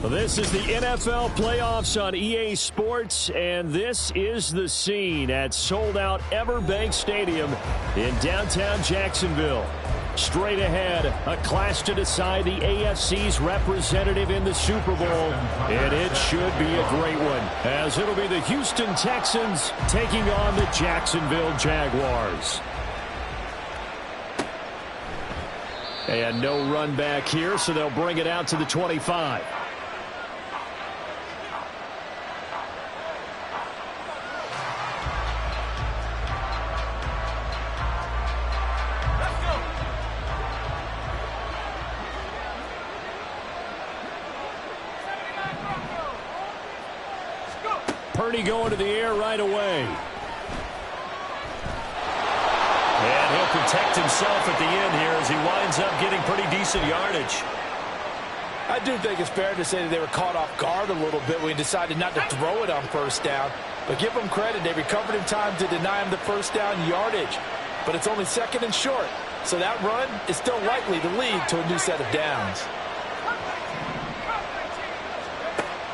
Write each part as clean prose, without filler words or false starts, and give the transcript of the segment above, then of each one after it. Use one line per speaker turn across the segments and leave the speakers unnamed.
This is the NFL playoffs on EA Sports, and this is the scene at sold-out Everbank Stadium in downtown Jacksonville. Straight ahead, a clash to decide the AFC's representative in the Super Bowl, and it should be a great one, as it'll be the Houston Texans taking on the Jacksonville Jaguars. And no run back here, so they'll bring it out to the 25. Purdy going to the air right away. And he'll protect himself at the end here as he winds up getting pretty decent yardage.
I do think it's fair to say that they were caught off guard a little bit when he decided not to throw it on first down. But give them credit. They recovered in time to deny him the first down yardage. But it's only second and short. So that run is still likely to lead to a new set of downs.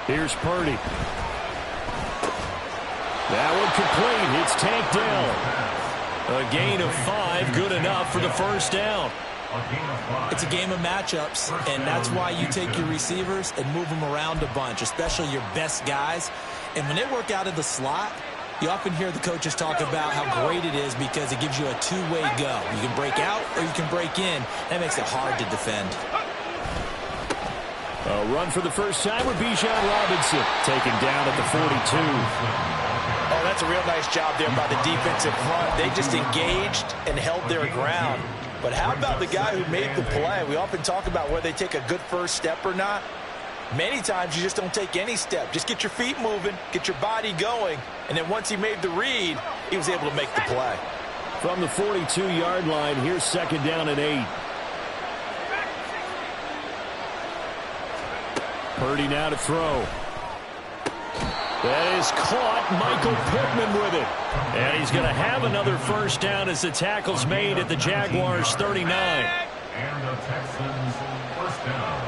Here's Purdy. That one complete. It's tanked down. A gain of 5, good enough for the first down.
It's a game of matchups, and that's why you take your receivers and move them around a bunch, especially your best guys. And when they work out of the slot, you often hear the coaches talk about how great it is because it gives you a two-way go. You can break out or you can break in. That makes it hard to defend.
A run for the first time with Bijan Robinson, taken down at the 42.
Oh, that's a real nice job there by the defensive front. They just engaged and held their ground. But how about the guy who made the play? We often talk about whether they take a good first step or not. Many times you just don't take any step. Just get your feet moving, get your body going, and then once he made the read, he was able to make the play.
From the 42-yard line, here's second down and 8. Purdy now to throw. That is caught. Michael Pittman with it. And he's going to have another first down as the tackle's made at the Jaguars' 39.
And the Texans first down.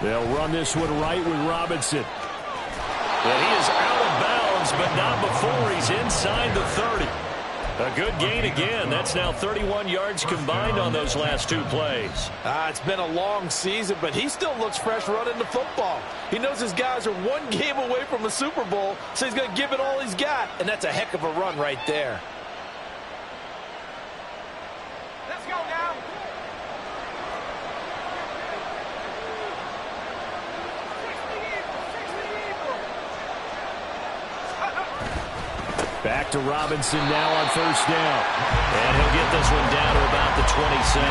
They'll run this one right with Robinson. And he is out of bounds, but not before he's inside the 30. A good gain again. That's now 31 yards combined on those last two plays.
It's been a long season, but he still looks fresh running the football. He knows his guys are one game away from a Super Bowl, so he's going to give it all he's got, and that's a heck of a run right there.
Let's go now.
Back to Robinson now on first down. And he'll get this one down to about the 27.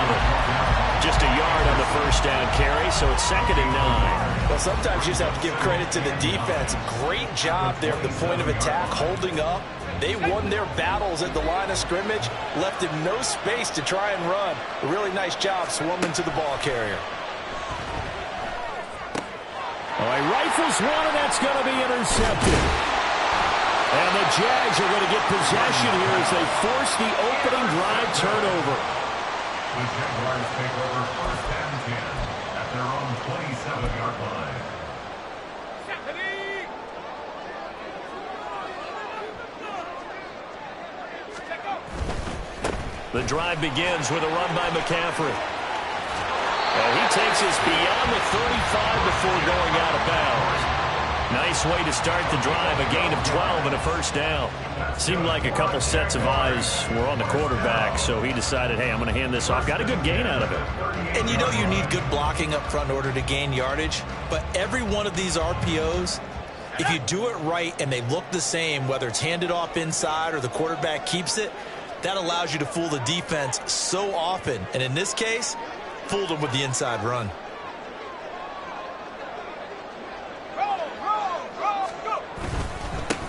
Just a yard on the first down carry, so it's second and 9.
Well, sometimes you just have to give credit to the defense. Great job there at the point of attack, holding up. They won their battles at the line of scrimmage, left him no space to try and run. A really nice job swarming to the ball carrier.
Oh, he rifles one, and that's going to be intercepted. And the Jags are going to get possession here as they force the opening drive turnover.
The Jaguars take over first and 10 at their own 27-yard line.
The drive begins with a run by McCaffrey. And he takes us beyond the 35 before going out of bounds. Nice way to start the drive, a gain of 12 and a first down. Seemed like a couple sets of eyes were on the quarterback, so he decided, hey, I'm going to hand this off. Got a good gain out of it.
And you know you need good blocking up front in order to gain yardage, but every one of these RPOs, if you do it right and they look the same, whether it's handed off inside or the quarterback keeps it, that allows you to fool the defense so often. And in this case, fooled them with the inside run.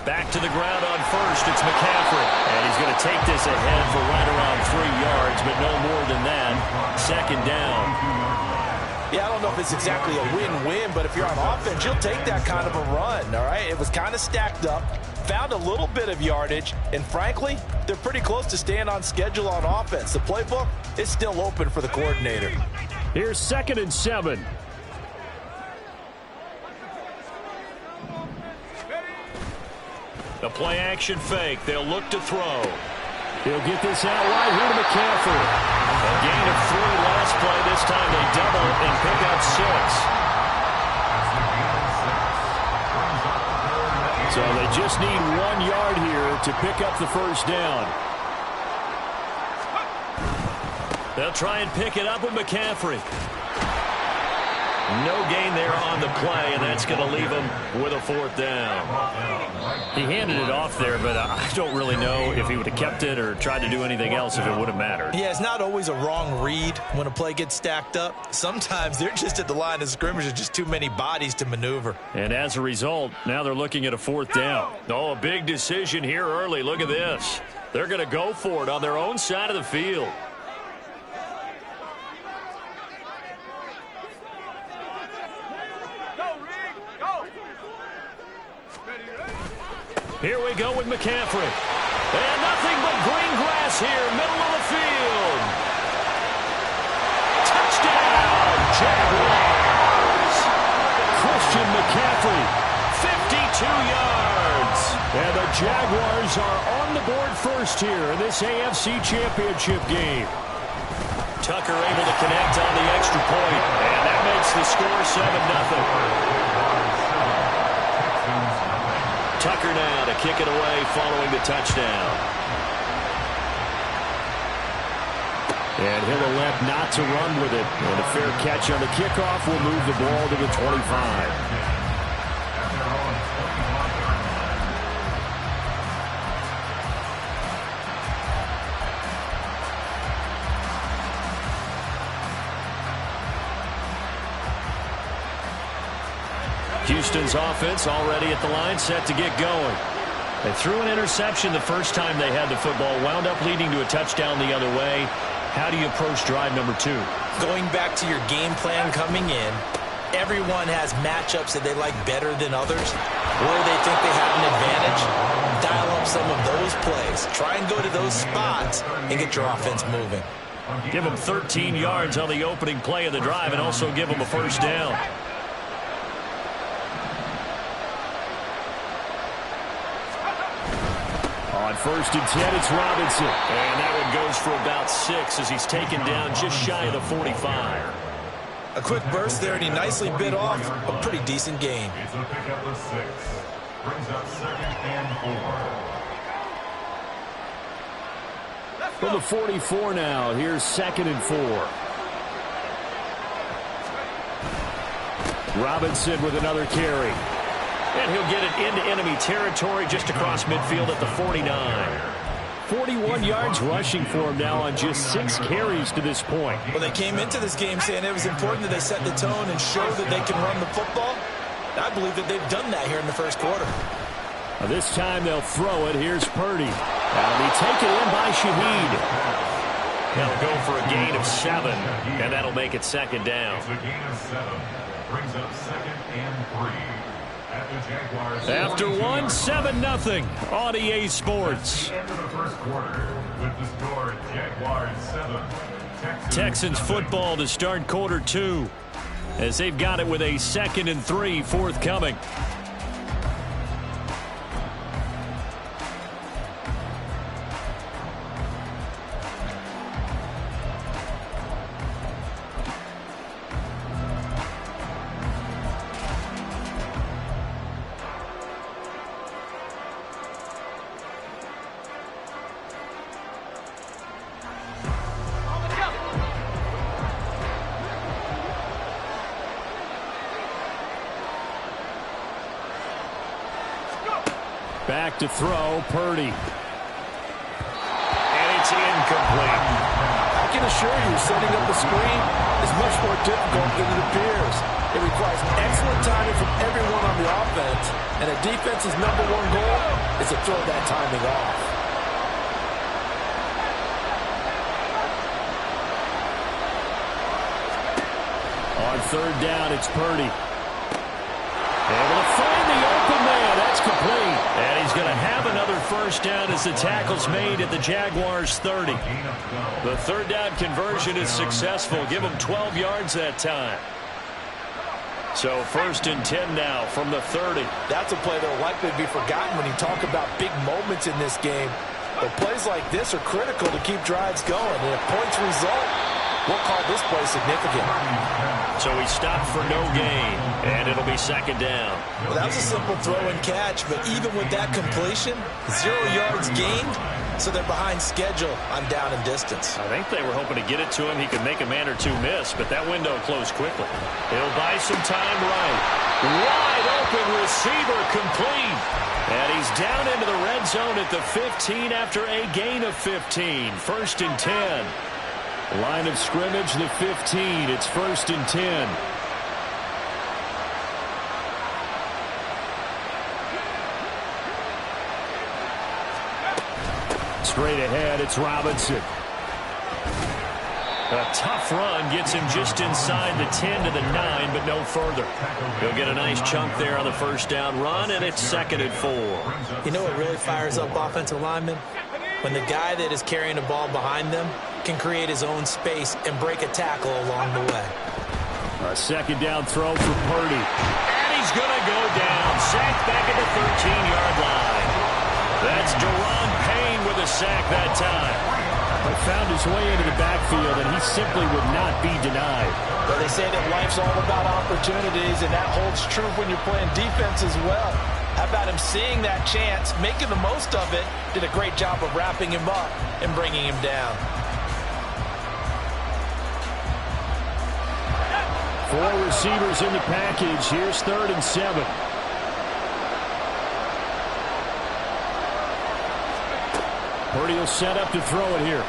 Back to the ground on first. It's McCaffrey. And he's going to take this ahead for right around 3 yards, but no more than that. Second down.
Yeah, I don't know if it's exactly a win-win, but if you're on offense, you'll take that kind of a run, all right? It was kind of stacked up, found a little bit of yardage, and frankly, they're pretty close to staying on schedule on offense. The playbook is still open for the coordinator.
Here's 2nd and 7.
The play action fake. They'll look to throw.
He'll get this out wide here to McCaffrey.
A gain of 3 last play. This time they double and pick up 6.
So they just need 1 yard here to pick up the first down.
They'll try and pick it up with McCaffrey. No gain there on the play, and that's going to leave him with a 4th down.
He handed it off there, but I don't really know if he would have kept it or tried to do anything else if it would have mattered.
Yeah, it's not always a wrong read when a play gets stacked up. Sometimes they're just at the line of scrimmage. There's just too many bodies to maneuver.
And as a result, now they're looking at a 4th down.
Oh, a big decision here early. Look at this. They're going to go for it on their own side of the field. Here we go with McCaffrey. And nothing but green grass here, middle of the field. Touchdown, Jaguars.
Christian McCaffrey, 52 yards. And the Jaguars are on the board first here in this AFC Championship game.
Tucker able to connect on the extra point, and that makes the score 7-0. Tucker now to kick it away following the touchdown.
And he'll elect not to run with it. And a fair catch on the kickoff will move the ball to the 25.
Houston's offense already at the line, set to get going. They threw an interception the first time they had the football, wound up leading to a touchdown the other way. How do you approach drive number 2?
Going back to your game plan coming in, everyone has matchups that they like better than others, where they think they have an advantage. Dial up some of those plays. Try and go to those spots and get your offense moving.
Give them 13 yards on the opening play of the drive and also give them a first down.
On 1st and 10, it's Robinson.
And that one goes for about 6 as he's taken down just shy of the 45.
A quick burst there, and he nicely bit off a pretty decent gain.
It's a pickup of 6. Brings up 2nd and 4.
From the 44 now, here's 2nd and 4. Robinson with another carry.
And he'll get it into enemy territory just across midfield at the 49.
41 yards rushing for him now on just 6 carries to this point.
Well, they came into this game saying it was important that they set the tone and show that they can run the football. I believe that they've done that here in the first quarter.
This time they'll throw it. Here's Purdy. That'll be taken in by Shaheed.
They'll go for a gain of 7, and that'll make it 2nd down.
It's a gain of 7. Brings up 2nd and 3.
After 1, 7-0 on EA Sports.
End of the first quarter with the score Jaguars 7.
Texans football to start quarter 2 as they've got it with a 2nd and 3 forthcoming. Back to throw, Purdy.
And it's incomplete.
I can assure you, setting up a screen is much more difficult than it appears. It requires excellent timing from everyone on the offense, and a defense's #1 goal is to throw that timing off.
On third down, it's Purdy. Able to find the open man. That's complete.
And he's going to have another first down as the tackle's made at the Jaguars' 30. The third down conversion is successful. Give him 12 yards that time. So 1st and 10 now from the 30.
That's a play that will likely be forgotten when you talk about big moments in this game. But plays like this are critical to keep drives going. And if points result, we'll call this play significant.
So he stopped for no gain, and it'll be 2nd down.
Well, that was a simple throw and catch, but even with that completion, 0 yards gained, so they're behind schedule on down and distance.
I think they were hoping to get it to him. He could make a man or two miss, but that window closed quickly. He'll buy some time right. Wide open receiver complete. And he's down into the red zone at the 15 after a gain of 15. 1st and 10.
Line of scrimmage, the 15. It's 1st and 10. Straight ahead, it's Robinson.
A tough run gets him just inside the 10 to the 9, but no further. He'll get a nice chunk there on the first down run, and it's 2nd and 4.
You know what really fires up offensive linemen? When the guy that is carrying the ball behind them can create his own space and break a tackle along the way.
A 2nd down throw for Purdy.
And he's going to go down. Sacked back at the 13-yard line. That's Deron Payne with a sack that time.
He found his way into the backfield, and he simply would not be denied.
But they say that life's all about opportunities, and that holds true when you're playing defense as well. How about him seeing that chance, making the most of it, did a great job of wrapping him up and bringing him down.
4 receivers in the package. Here's 3rd and 7. Purdy will set up to throw it here.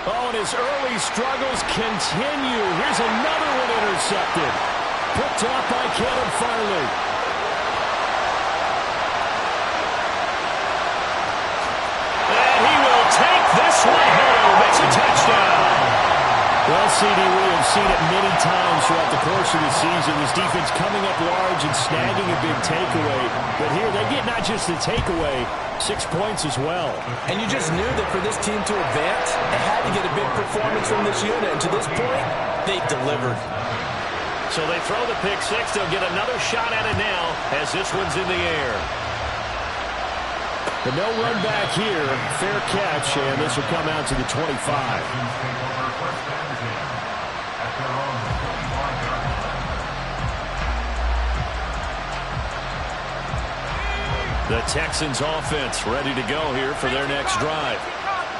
Oh, and his early struggles continue. Here's another one intercepted. Picked off by Caleb Farley.
And he will take this one home. It's a touchdown.
Well, CD, we have seen it many times throughout the course of the season. This defense coming up large and snagging a big takeaway. But here they get not just the takeaway, 6 points as well.
And you just knew that for this team to advance, they had to get a big performance from this unit. And to this point, they delivered.
So they throw the pick six. They'll get another shot at it now as this one's in the air.
But no run back here. Fair catch, and this will come out to the 25.
The Texans offense ready to go here for their next drive.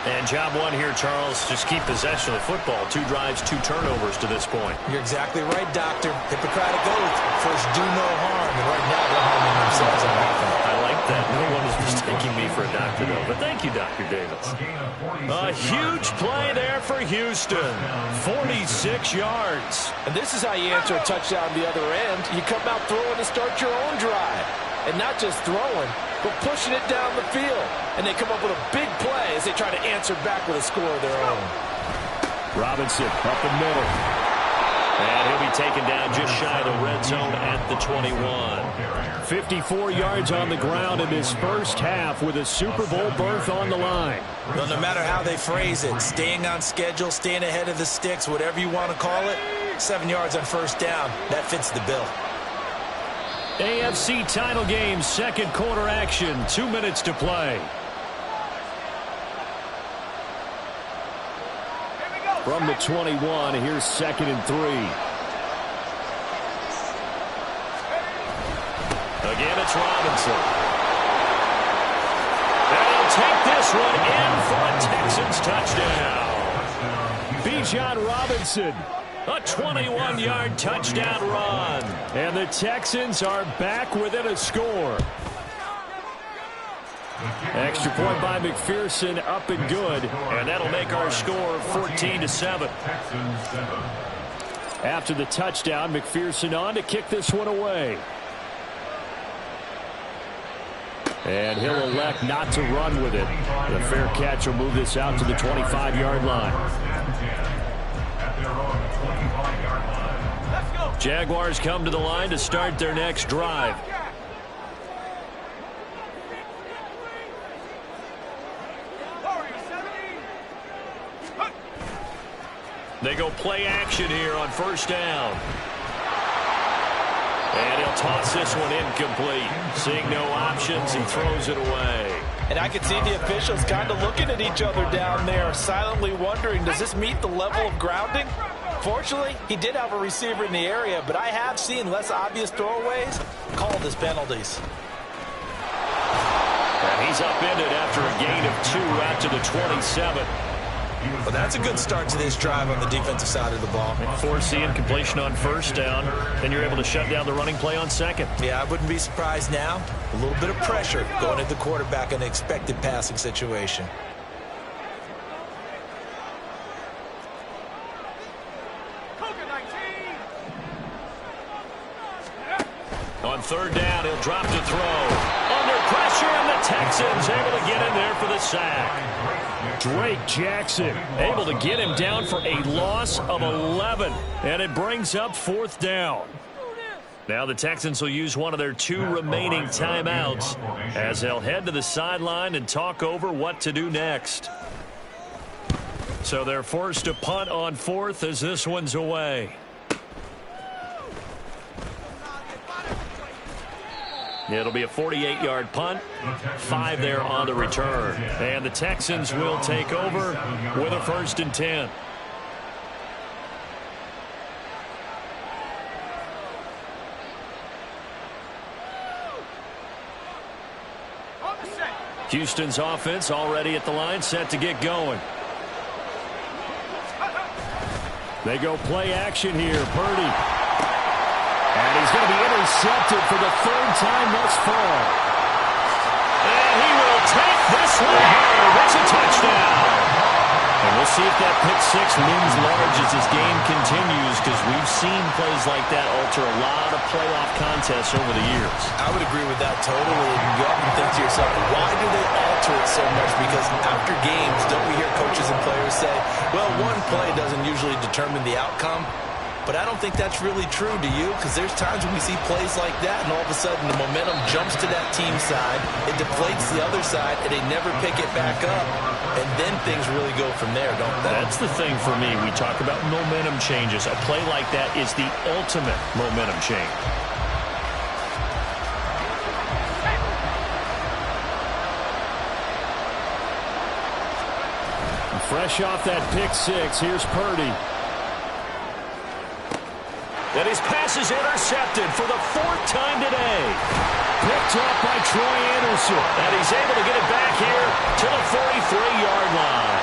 And job one here, Charles, just keep possession of the football. 2 drives, 2 turnovers to this point.
You're exactly right, Doctor. Hippocratic oath. First, do no harm. And right now, they're harming themselves on offense.
I like that. No one is mistaking me for a doctor, though. But thank you, Dr. Davis. A huge play there for Houston. 46 yards.
And this is how you answer a touchdown the other end. You come out throwing to start your own drive. And not just throwing, but pushing it down the field. And they come up with a big play as they try to answer back with a score of their own.
Robinson up the middle.
And he'll be taken down just shy of the red zone at the 21.
54 yards on the ground in this first half with a Super Bowl berth on the line.
Well, no matter how they phrase it, staying on schedule, staying ahead of the sticks, whatever you want to call it, 7 yards on first down, that fits the bill.
AFC title game, second quarter action, 2 minutes to play. From the 21, here's 2nd and 3.
Again, it's Robinson. And he'll take this one in for a Texans touchdown.
Bijan Robinson.
A 21-yard touchdown run.
And the Texans are back within a score. Extra point by McPherson, up and good.
And that'll make our score 14-7.
After the touchdown, McPherson on to kick this one away. And he'll elect not to run with it. The fair catch will move this out to the 25-yard line. Jaguars come to the line to start their next drive. They go play action here on first down. And he'll toss this one incomplete. Seeing no options, he throws it away.
And I can see the officials kind of looking at each other down there, silently wondering, does this meet the level of grounding? Fortunately, he did have a receiver in the area, but I have seen less obvious throwaways called as penalties.
And he's upended after a gain of 2 out to the 27.
Well, that's a good start to this drive on the defensive side of the ball.
Force the incompletion on first down, then you're able to shut down the running play on second.
Yeah, I wouldn't be surprised now. A little bit of pressure going at the quarterback in an expected passing situation.
On third down, he'll drop to throw. Under pressure, and the Texans able to get in there for the sack. Drake Jackson able to get him down for a loss of 11. And it brings up fourth down. Now the Texans will use one of their 2 remaining timeouts as they'll head to the sideline and talk over what to do next. So they're forced to punt on fourth as this one's away. It'll be a 48-yard punt, 5 there on the return. And the Texans will take over with a 1st and 10. Houston's offense already at the line, set to get going. They go play action here. Purdy. And he's going to be intercepted for the 3rd time thus far. And he will take this one home. It's a touchdown. And we'll see if that pick 6 looms large as this game continues, because we've seen plays like that alter a lot of playoff contests over the years.
I would agree with that totally. You often think to yourself, why do they alter it so much? Because after games, don't we hear coaches and players say, well, one play doesn't usually determine the outcome. But I don't think that's really true, do you? Because there's times when we see plays like that, and all of a sudden the momentum jumps to that team side, it deflates the other side, and they never pick it back up. And then things really go from there, don't they?
That's the thing for me. We talk about momentum changes. A play like that is the ultimate momentum change. Fresh off that pick 6, here's Purdy. And his pass is intercepted for the 4th time today. Picked up by Troy Anderson. And he's able to get it back here to the 43-yard line.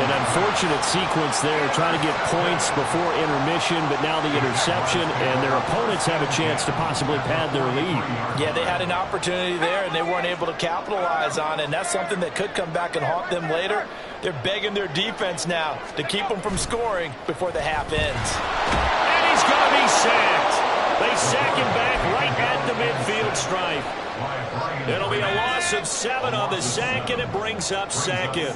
An unfortunate sequence there, trying to get points before intermission, but now the interception, and their opponents have a chance to possibly pad their lead.
Yeah, they had an opportunity there, and they weren't able to capitalize on it, and that's something that could come back and haunt them later. They're begging their defense now to keep them from scoring before the half ends.
He's going to be sacked. They sack him back right at the midfield stripe. It'll be a loss of 7 on the sack, and it brings up 2nd.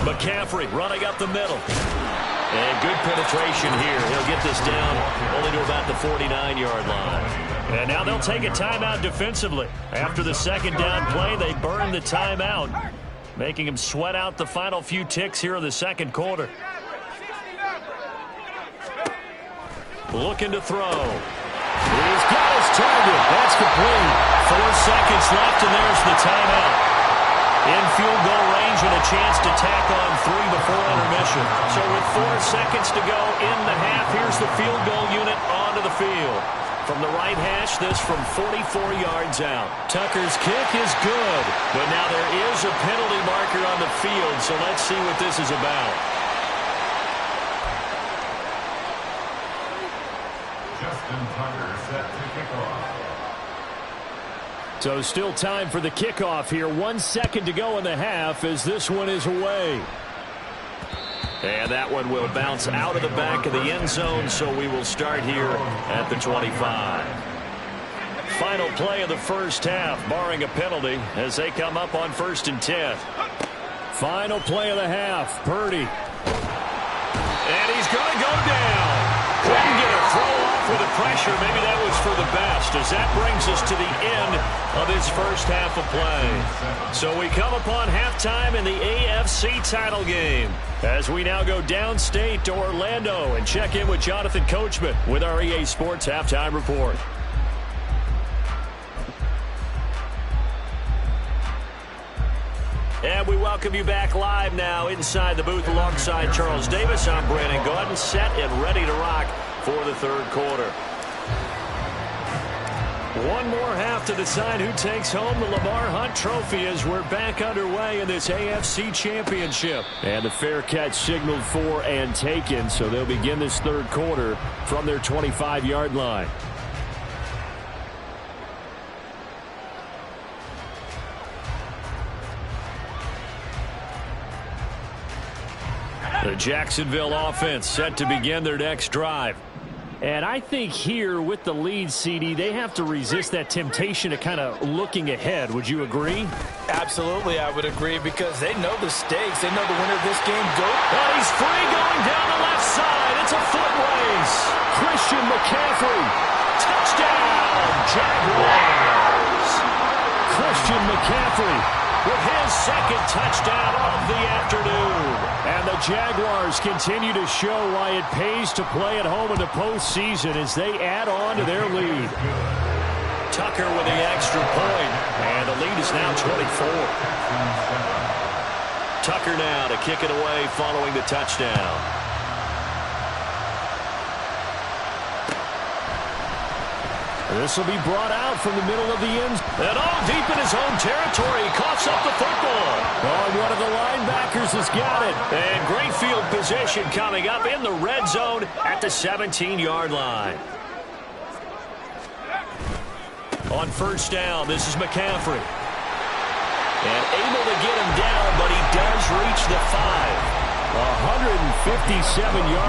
McCaffrey running up the middle. And good penetration here. He'll get this down only to about the 49-yard line. And now they'll take a timeout defensively. After the 2nd down play, they burn the timeout, making him sweat out the final few ticks here in the 2nd quarter. Looking to throw. He's got his target. That's complete. 4 seconds left, and there's the timeout. In field goal range and a chance to tack on 3 before intermission. So with 4 seconds to go in the half, here's the field goal unit onto the field. From the right hash, this from 44 yards out. Tucker's kick is good, but now there is a penalty marker on the field, so let's see what this is about.
Justin Tucker set to kick off.
So still time for the kickoff here. 1 second to go in the half as this one is away. And that one will bounce out of the back of the end zone, so we will start here at the 25. Final play of the first half, barring a penalty, as they come up on 1st and 10. Final play of the half, Purdy.
And he's going to go down. Couldn't get a throw off with the pressure. Maybe that was for the best, as that brings us to the end of his first half of play. So we come upon halftime in the AFC title game, as we now go downstate to Orlando and check in with Jonathan Coachman with our EA Sports Halftime Report. And we welcome you back live now inside the booth alongside Charles Davis. I'm Brandon Gaudin, set and ready to rock for the third quarter. One more half to decide who takes home the Lamar Hunt Trophy as we're back underway in this AFC Championship.
And the fair catch signaled for and taken, so they'll begin this third quarter from their 25-yard line. The Jacksonville offense set to begin their next drive. And I think here with the lead, CD, they have to resist that temptation to kind of looking ahead. Would you agree?
Absolutely, I would agree, because they know the stakes. They know the winner of this game goes.
Oh, he's free going down the left side. It's a foot race.
Christian McCaffrey.
Touchdown, Jaguars.
Christian McCaffrey
with his second touchdown of the afternoon.
And the Jaguars continue to show why it pays to play at home in the postseason as they add on to their lead.
Tucker with the extra point, and the lead is now 24. Tucker now to kick it away following the touchdown.
This will be brought out from the middle of the end.
And all deep in his own territory. He coughs up the football.
Oh, one of the linebackers has got it.
And great field position coming up in the red zone at the 17-yard line. On first down, this is McCaffrey. And able to get him down, but he does reach the 5.
157 yards.